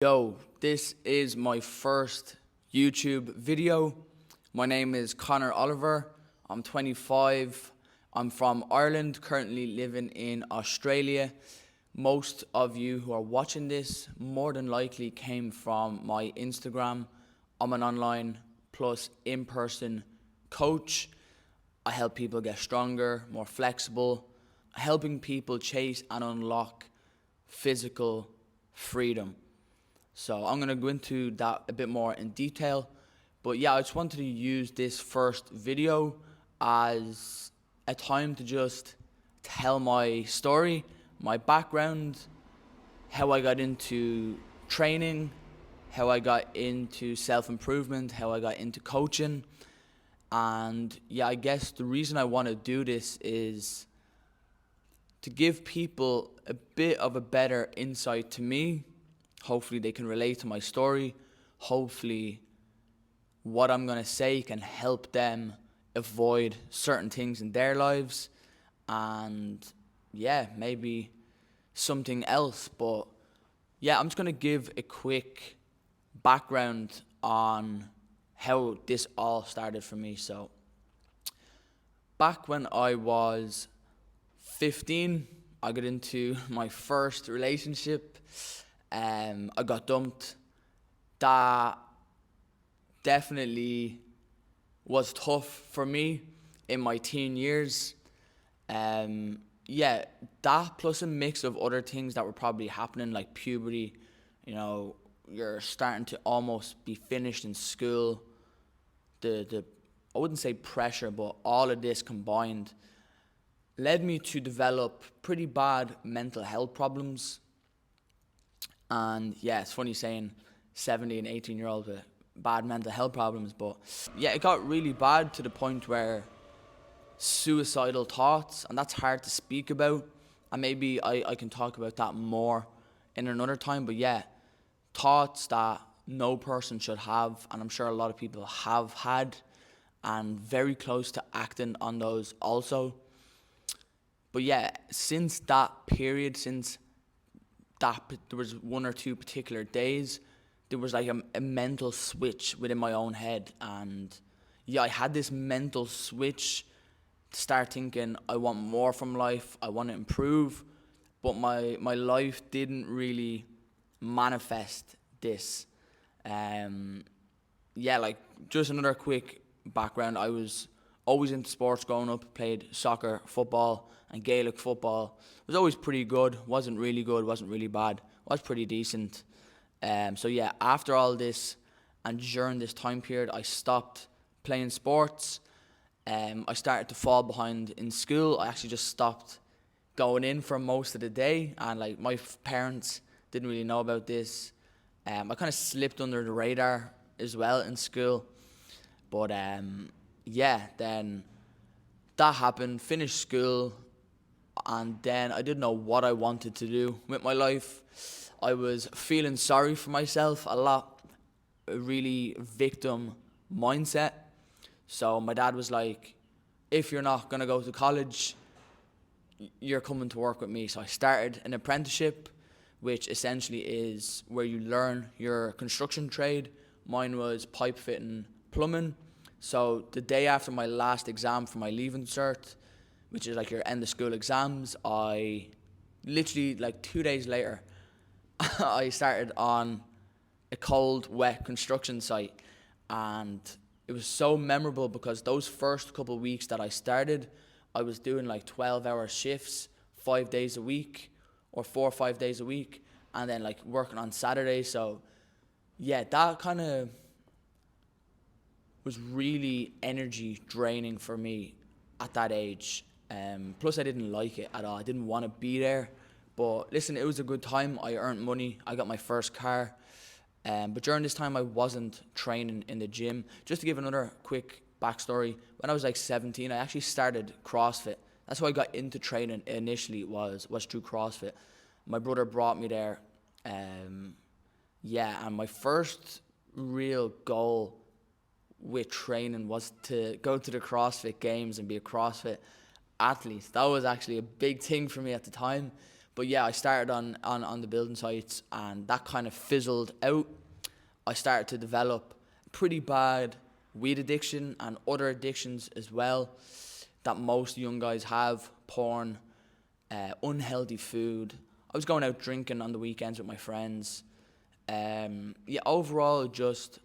Yo, this is my first YouTube video. My name is Connor Oliver. I'm 25. I'm from Ireland, currently living in Australia. Most of you who are watching this more than likely came from my Instagram. I'm an online plus in-person coach. I help people get stronger, more flexible, helping people chase and unlock physical freedom. So I'm going to go into that a bit more in detail. But yeah, I just wanted to use this first video as a time to just tell my story, my background, how I got into training, how I got into self-improvement, how I got into coaching. And yeah, I guess the reason I want to do this is to give people a bit of a better insight to me. Hopefully they can relate to my story. Hopefully what I'm going to say can help them avoid certain things in their lives. And yeah, maybe something else. But yeah, I'm just going to give a quick background on how this all started for me. So back when I was 15, I got into my first relationship. I got dumped. That definitely was tough for me in my teen years. Yeah, that plus a mix of other things that were probably happening, like puberty. You know, you're starting to almost be finished in school. The I wouldn't say pressure, but all of this combined led me to develop pretty bad mental health problems. And yeah, it's funny saying 17, 18-year-old with bad mental health problems, but yeah, it got really bad to the point where suicidal thoughts, and that's hard to speak about. And maybe I can talk about that more in another time, but yeah, thoughts that no person should have, and I'm sure a lot of people have had, and very close to acting on those also. But yeah, since that period, since that there was one or two particular days, there was like a mental switch within my own head. And yeah, I had this mental switch to start thinking I want more from life, I want to improve, but my life didn't really manifest this. um yeah, like just another quick background, I was always into sports growing up, played soccer, football, and Gaelic football. Was always pretty good, wasn't really good, wasn't really bad, was pretty decent. So yeah, after all this and during this time period, I stopped playing sports. I started to fall behind in school. I actually just stopped going in for most of the day, and like my parents didn't really know about this. I kind of slipped under the radar as well in school. But yeah, then that happened, finished school, and then I didn't know what I wanted to do with my life. I was feeling sorry for myself a lot, a really victim mindset. So my dad was like, if you're not going to go to college, you're coming to work with me. So I started an apprenticeship, which essentially is where you learn your construction trade. Mine was pipe fitting, plumbing. So the day after my last exam for my leaving cert, which is like your end of school exams, I literally like 2 days later, I started on a cold, wet construction site. And it was so memorable because those first couple of weeks that I started, I was doing like 12-hour shifts 5 days a week, or 4 or 5 days a week, and then like working on Saturdays. So yeah, that kind of was really energy draining for me at that age. Plus I didn't like it at all. I didn't want to be there. But listen, it was a good time. I earned money. I got my first car. But during this time, I wasn't training in the gym. Just to give another quick backstory, when I was like 17, I actually started CrossFit. That's how I got into training initially, was through CrossFit. My brother brought me there. Yeah, and my first real goal with training was to go to the CrossFit Games and be a CrossFit athlete. That was actually a big thing for me at the time. But yeah, I started on the building sites, and that kind of fizzled out. I started to develop pretty bad weed addiction and other addictions as well that most young guys have: porn, unhealthy food. I was going out drinking on the weekends with my friends. Yeah, overall, just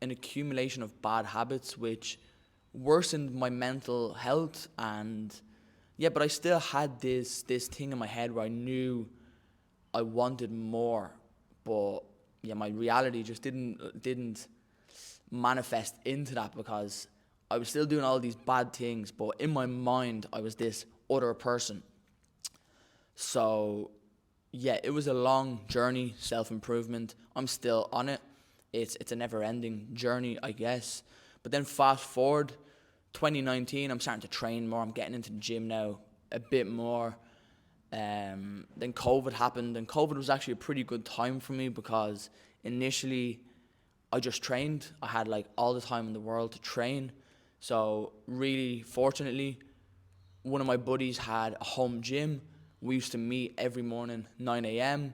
an accumulation of bad habits which worsened my mental health. And yeah, but I still had this thing in my head where I knew I wanted more, but yeah, my reality just didn't manifest into that, because I was still doing all these bad things, but in my mind I was this other person. So yeah, it was a long journey, self-improvement. I'm still on it. It's a never-ending journey, I guess. But then fast forward 2019, I'm starting to train more. I'm getting into the gym now a bit more. Then COVID happened, and COVID was actually a pretty good time for me, because initially I just trained. I had like all the time in the world to train. So really, fortunately, one of my buddies had a home gym. We used to meet every morning, 9 a.m.,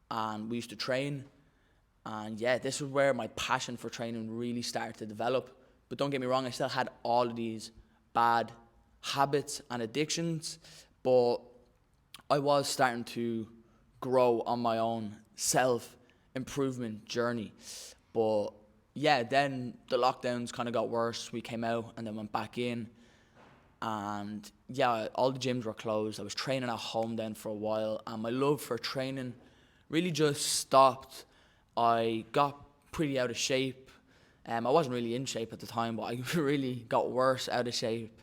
and we used to train. And yeah, this was where my passion for training really started to develop. But don't get me wrong, I still had all of these bad habits and addictions, but I was starting to grow on my own self-improvement journey. But yeah, then the lockdowns kind of got worse. We came out and then went back in. And yeah, all the gyms were closed. I was training at home then for a while, and my love for training really just stopped. I got pretty out of shape. I wasn't really in shape at the time, but I really got worse out of shape.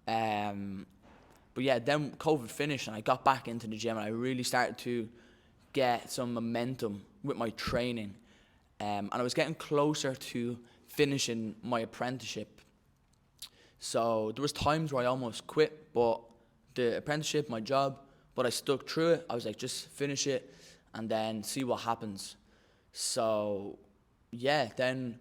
But yeah, then COVID finished and I got back into the gym, and I really started to get some momentum with my training. And I was getting closer to finishing my apprenticeship. So there was times where I almost quit, but the apprenticeship, my job, but I stuck through it. I was like, just finish it and then see what happens. So yeah, then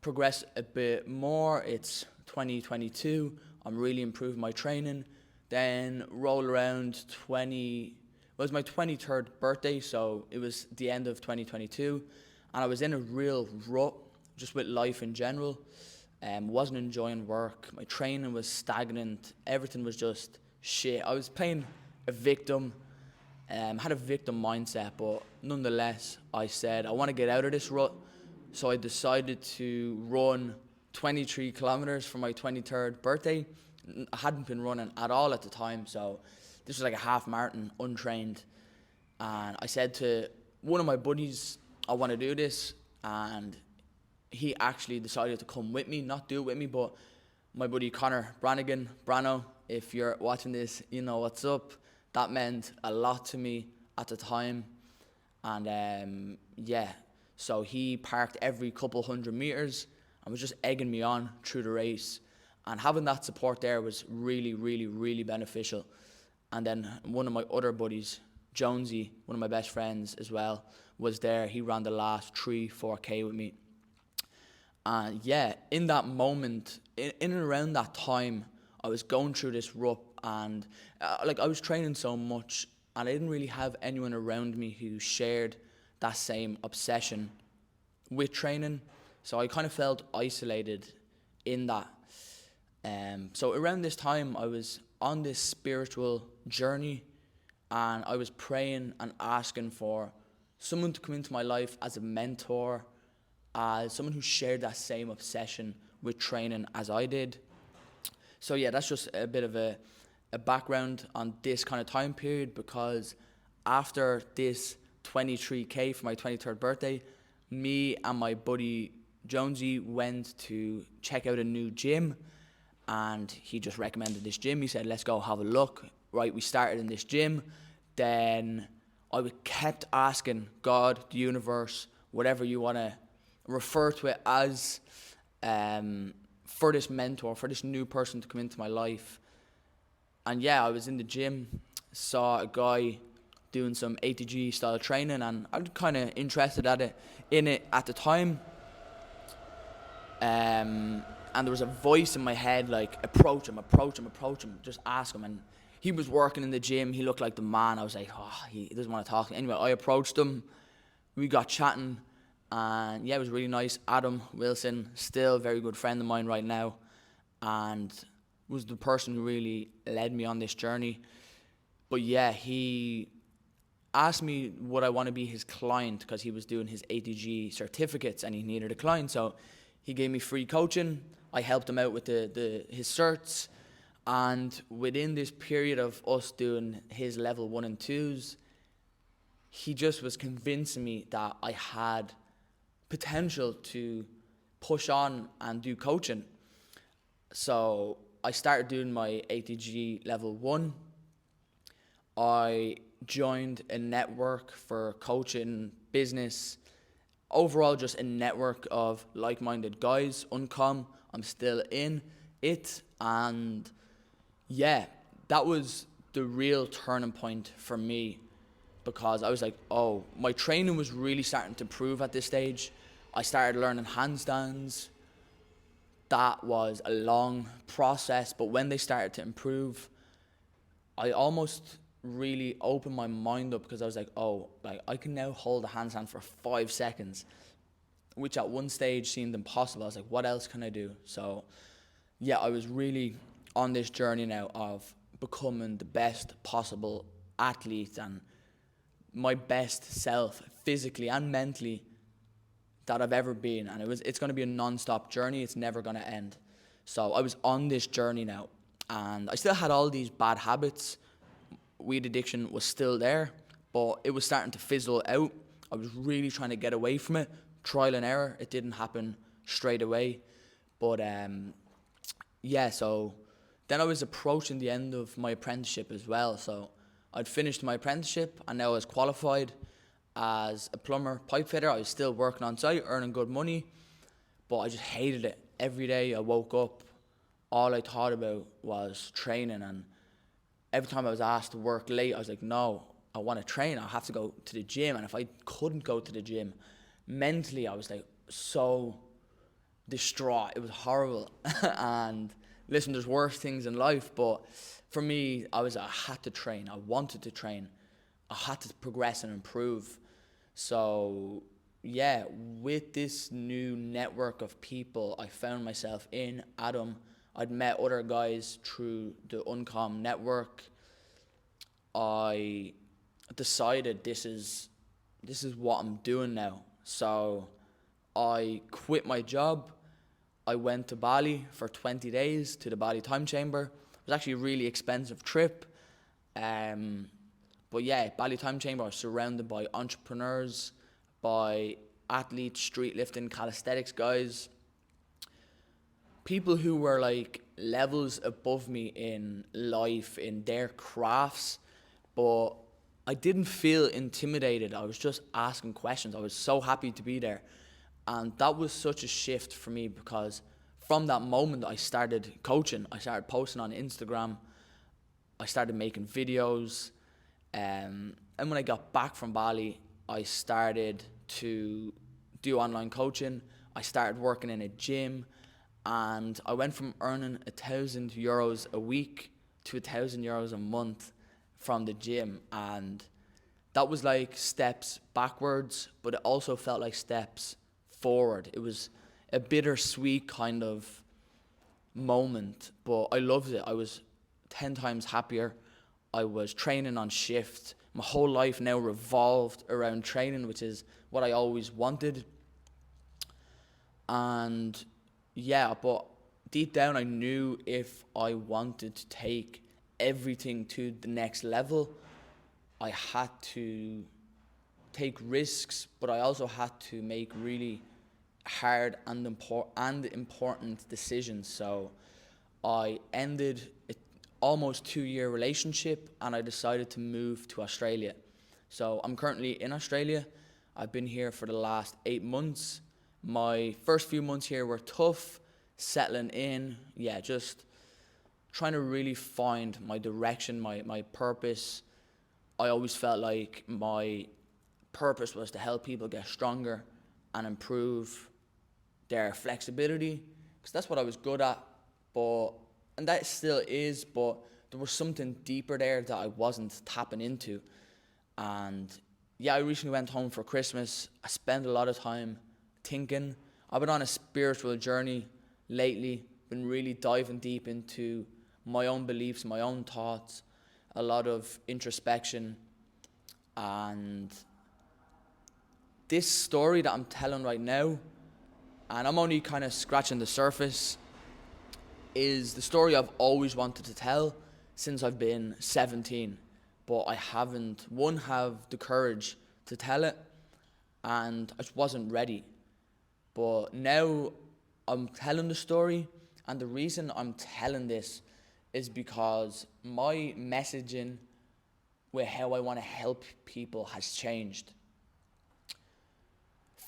progress a bit more. It's 2022. I'm really improving my training. Then roll around it was my 23rd birthday, so it was the end of 2022, and I was in a real rut just with life in general. Wasn't enjoying work. My training was stagnant. Everything was just shit. I was playing a victim. Had a victim mindset, but nonetheless, I said I want to get out of this rut. So I decided to run 23 kilometers for my 23rd birthday. I hadn't been running at all at the time, so this was like a half marathon, untrained. And I said to one of my buddies, I want to do this, and he actually decided to come with me, not do it with me, but my buddy Connor Brannigan, Brano, if you're watching this, you know what's up. That meant a lot to me at the time. And yeah, so he parked every couple hundred meters and was just egging me on through the race. And having that support there was really, really, really beneficial. And then one of my other buddies, Jonesy, one of my best friends as well, was there. He ran the last 4K with me. And yeah, in that moment, in and around that time, I was going through this rut, and I was training so much, and I didn't really have anyone around me who shared that same obsession with training. So I kind of felt isolated in that. So around this time, I was on this spiritual journey, and I was praying and asking for someone to come into my life as a mentor, as someone who shared that same obsession with training as I did. So yeah, that's just a bit of a background on this kind of time period, because after this 23K for my 23rd birthday, me and my buddy Jonesy went to check out a new gym, and he just recommended this gym. He said, let's go have a look. Right, we started in this gym. Then I kept asking God, the universe, whatever you want to refer to it as, for this mentor, for this new person to come into my life. And yeah, I was in the gym, saw a guy doing some ATG style training, and I was kind of interested in it at the time. And there was a voice in my head like, approach him, just ask him. And he was working in the gym. He looked like the man. I was like, oh, he doesn't want to talk to me. Anyway, I approached him. We got chatting. And yeah, it was really nice. Adam Wilson, still a very good friend of mine right now. And was the person who really led me on this journey. But yeah, he asked me would I want to be his client because he was doing his ATG certificates and he needed a client. So he gave me free coaching. I helped him out with his certs. And within this period of us doing his level 1 and 2s, he just was convincing me that I had potential to push on and do coaching. So I started doing my ATG level 1. I joined a network for coaching, business, overall just a network of like-minded guys. Uncom, I'm still in it. And yeah, that was the real turning point for me, because I was like, oh, my training was really starting to improve at this stage. I started learning handstands. That was a long process, but when they started to improve, I almost really opened my mind up, because I was like, oh, like I can now hold a handstand for 5 seconds, which at one stage seemed impossible. I was like, what else can I do? So yeah, I was really on this journey now of becoming the best possible athlete and my best self physically and mentally that I've ever been. And it's going to be a non-stop journey. It's never going to end. So I was on this journey now, and I still had all these bad habits. Weed addiction was still there, but it was starting to fizzle out. I was really trying to get away from it. Trial and error. It didn't happen straight away. But yeah, so then I was approaching the end of my apprenticeship as well. So I'd finished my apprenticeship and now I was qualified as a plumber, pipe fitter. I was still working on site, earning good money, but I just hated it. Every day I woke up, all I thought about was training, and every time I was asked to work late, I was like, no, I want to train. I have to go to the gym. And if I couldn't go to the gym, mentally I was like so distraught. It was horrible. And listen, there's worse things in life, but for me, I had to train. I wanted to train. I had to progress and improve. So yeah, with this new network of people I found myself in, Adam, I'd met other guys through the Uncom network. I decided this is what I'm doing now. So I quit my job. I went to Bali for 20 days to the Bali time chamber. It was actually a really expensive trip. But yeah, Bali time chamber, I was surrounded by entrepreneurs, by athletes, street lifting, calisthenics guys, people who were like levels above me in life, in their crafts, but I didn't feel intimidated. I was just asking questions. I was so happy to be there. And that was such a shift for me, because from that moment I started coaching. I started posting on Instagram. I started making videos. And when I got back from Bali, I started to do online coaching. I started working in a gym, and I went from earning €1,000 a week to €1,000 a month from the gym. And that was like steps backwards, but it also felt like steps forward. It was a bittersweet kind of moment, but I loved it. I was 10 times happier. I was training on shift. My whole life now revolved around training, which is what I always wanted. And yeah, but deep down I knew if I wanted to take everything to the next level, I had to take risks, but I also had to make really hard and important decisions. So I ended a almost 2-year relationship, and I decided to move to Australia. So I'm currently in Australia. I've been here for the last 8 months. My first few months here were tough, settling in, just trying to really find my direction, my purpose. I always felt like my purpose was to help people get stronger and improve their flexibility, because that's what I was good at, and that still is, but there was something deeper there that I wasn't tapping into. And yeah, I recently went home for Christmas. I spent a lot of time thinking. I've been on a spiritual journey lately, been really diving deep into my own beliefs, my own thoughts, a lot of introspection. And this story that I'm telling right now, and I'm only kind of scratching the surface, is the story I've always wanted to tell since I've been 17. But I haven't, one, have the courage to tell it, and I just wasn't ready. But now I'm telling the story, and the reason I'm telling this is because my messaging with how I want to help people has changed.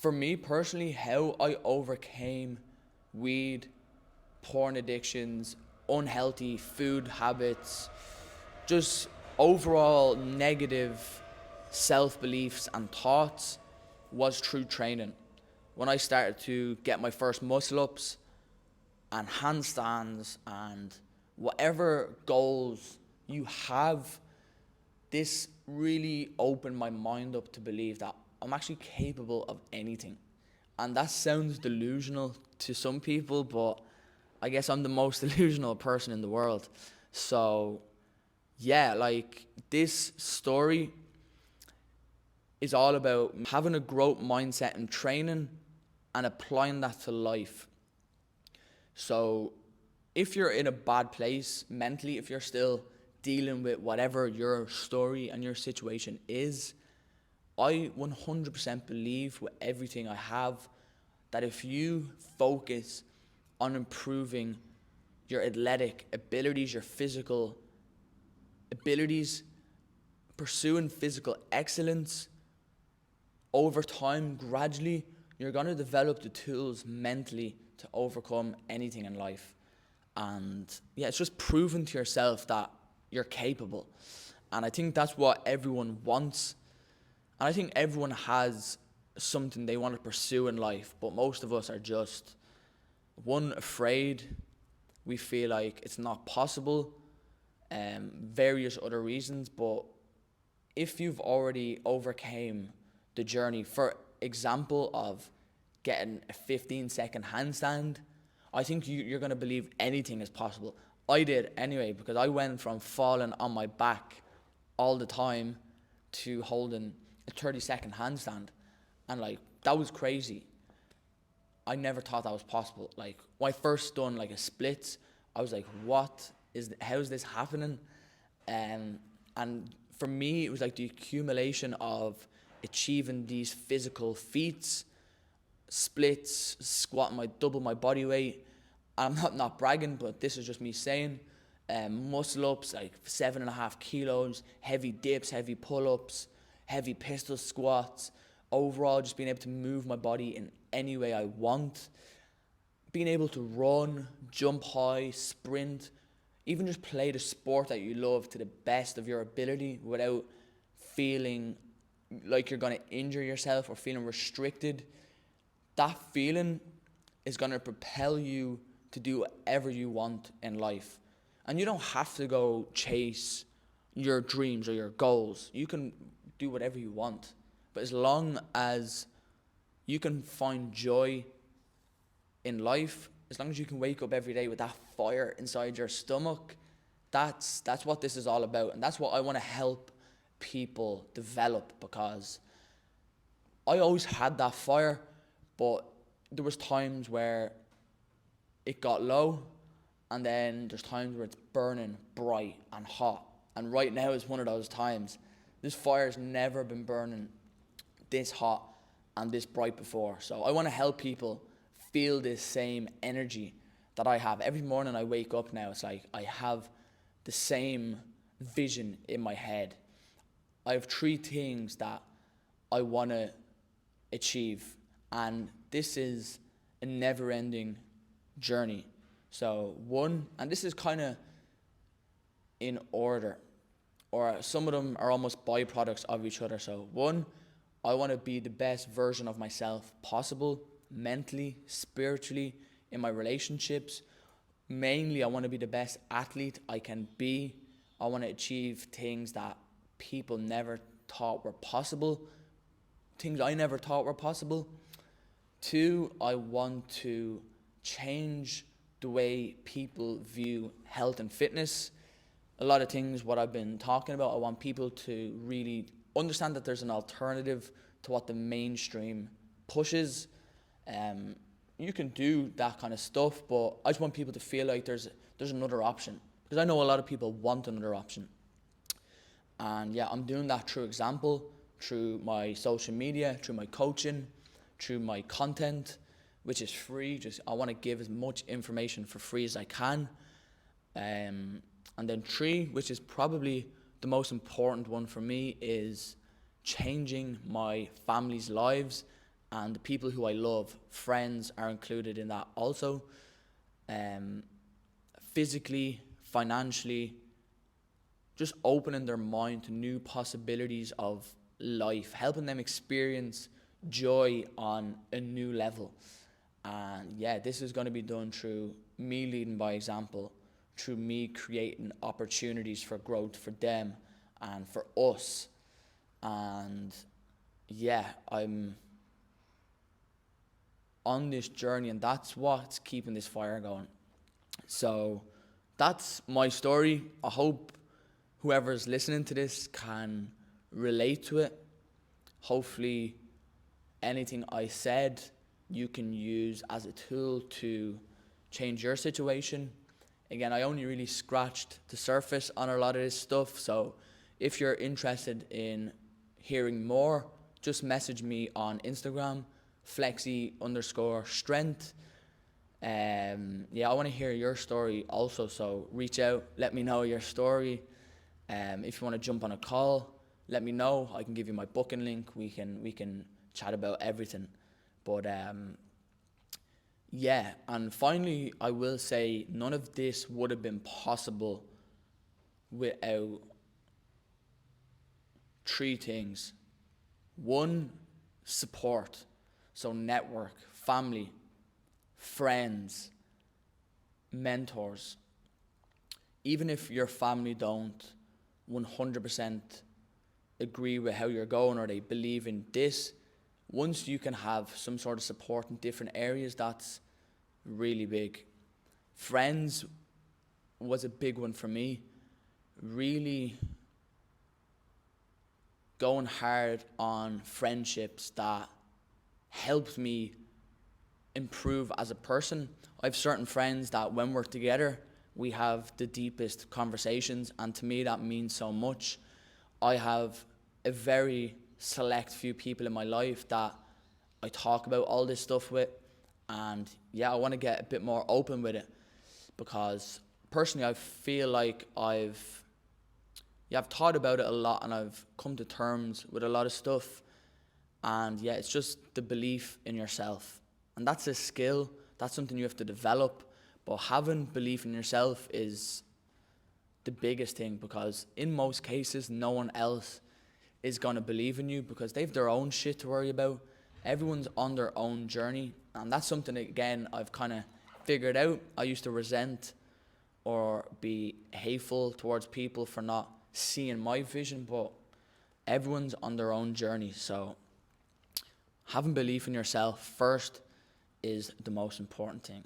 For me personally, how I overcame weed, porn addictions, unhealthy food habits, just overall negative self-beliefs and thoughts was through training. When I started to get my first muscle-ups and handstands and whatever goals you have, this really opened my mind up to believe that I'm actually capable of anything. And that sounds delusional to some people, but I guess I'm the most delusional person in the world. So yeah, like, this story is all about having a growth mindset and training and applying that to life. So if you're in a bad place mentally, if you're still dealing with whatever your story and your situation is, I 100% believe with everything I have that if you focus on improving your athletic abilities, your physical abilities, pursuing physical excellence, over time, gradually, you're going to develop the tools mentally to overcome anything in life. And yeah, it's just proving to yourself that you're capable. And I think that's what everyone wants. And I think everyone has something they want to pursue in life, but most of us are just, one, afraid. We feel like it's not possible, various other reasons. But if you've already overcame the journey, for example, of getting a 15-second handstand, I think you're going to believe anything is possible. I did anyway, because I went from falling on my back all the time to holding a 30-second handstand. And like, that was crazy. I never thought that was possible. Like, when I first done like a splits, I was like, how's this happening? And for me, it was like the accumulation of achieving these physical feats, splits, squatting double my body weight. I'm not bragging, but this is just me saying. Muscle ups, like 7.5 kilos, heavy dips, heavy pull-ups, heavy pistol squats. Overall, just being able to move my body in any way I want. Being able to run, jump high, sprint, even just play the sport that you love to the best of your ability without feeling like you're going to injure yourself or feeling restricted. That feeling is going to propel you to do whatever you want in life. And you don't have to go chase your dreams or your goals. You can do whatever you want. But as long as you can find joy in life, as long as you can wake up every day with that fire inside your stomach, that's what this is all about. And that's what I want to help people develop, because I always had that fire, but there was times where it got low, and then there's times where it's burning bright and hot. And right now is one of those times. This fire's never been burning this hot and this bright before. So I want to help people feel this same energy that I have. Every morning I wake up now, it's like I have the same vision in my head. I have 3 things that I want to achieve, and this is a never-ending journey. So one, and this is kind of in order, or some of them are almost byproducts of each other. So one, I want to be the best version of myself possible, mentally, spiritually, in my relationships. Mainly, I want to be the best athlete I can be I want to achieve things that people never thought were possible, things I never thought were possible. Two, I want to change the way people view health and fitness. A lot of things, what I've been talking about, I want people to really understand that there's an alternative to what the mainstream pushes. You can do that kind of stuff, but I just want people to feel like there's another option. Because I know a lot of people want another option. And yeah, I'm doing that through example, through my social media, through my coaching, through my content, which is free. Just I want to give as much information for free as I can. And then three, which is probably the most important one for me, is changing my family's lives and the people who I love. Friends are included in that also. Physically, financially, just opening their mind to new possibilities of life, helping them experience joy on a new level. And yeah, this is going to be done through me leading by example, through me creating opportunities for growth for them and for us. And yeah, I'm on this journey, and that's what's keeping this fire going. So that's my story. I hope whoever's listening to this can relate to it. Hopefully anything I said you can use as a tool to change your situation. Again, I only really scratched the surface on a lot of this stuff, so if you're interested in hearing more, just message me on Instagram, flexi_strength. Yeah, I want to hear your story also, so reach out, let me know your story. If you want to jump on a call, let me know. I can give you my booking link. We can chat about everything. But yeah, and finally, I will say none of this would have been possible without three things. One, support. So network, family, friends, mentors. Even if your family don't 100% agree with how you're going, or they believe in this, once you can have some sort of support in different areas, that's really big. Friends was a big one for me. Really going hard on friendships that helped me improve as a person. I have certain friends that when we're together, we have the deepest conversations, and to me that means so much. I have a very select few people in my life that I talk about all this stuff with, and yeah, I want to get a bit more open with it, because personally I feel like I've thought about it a lot, and I've come to terms with a lot of stuff. And yeah, it's just the belief in yourself, and that's a skill, that's something you have to develop. But having belief in yourself is the biggest thing, because in most cases no one else is going to believe in you, because they've their own shit to worry about. Everyone's on their own journey, and that's something, again, I've kind of figured out. I used to resent or be hateful towards people for not seeing my vision, but everyone's on their own journey. So having belief in yourself first is the most important thing.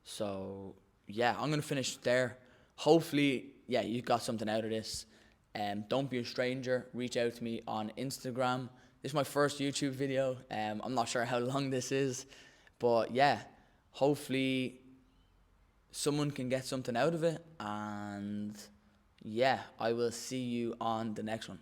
So yeah, I'm going to finish there. Hopefully, yeah, you got something out of this. Don't be a stranger. Reach out to me on Instagram. This is my first YouTube video. I'm not sure how long this is, but yeah, hopefully someone can get something out of it. And yeah, I will see you on the next one.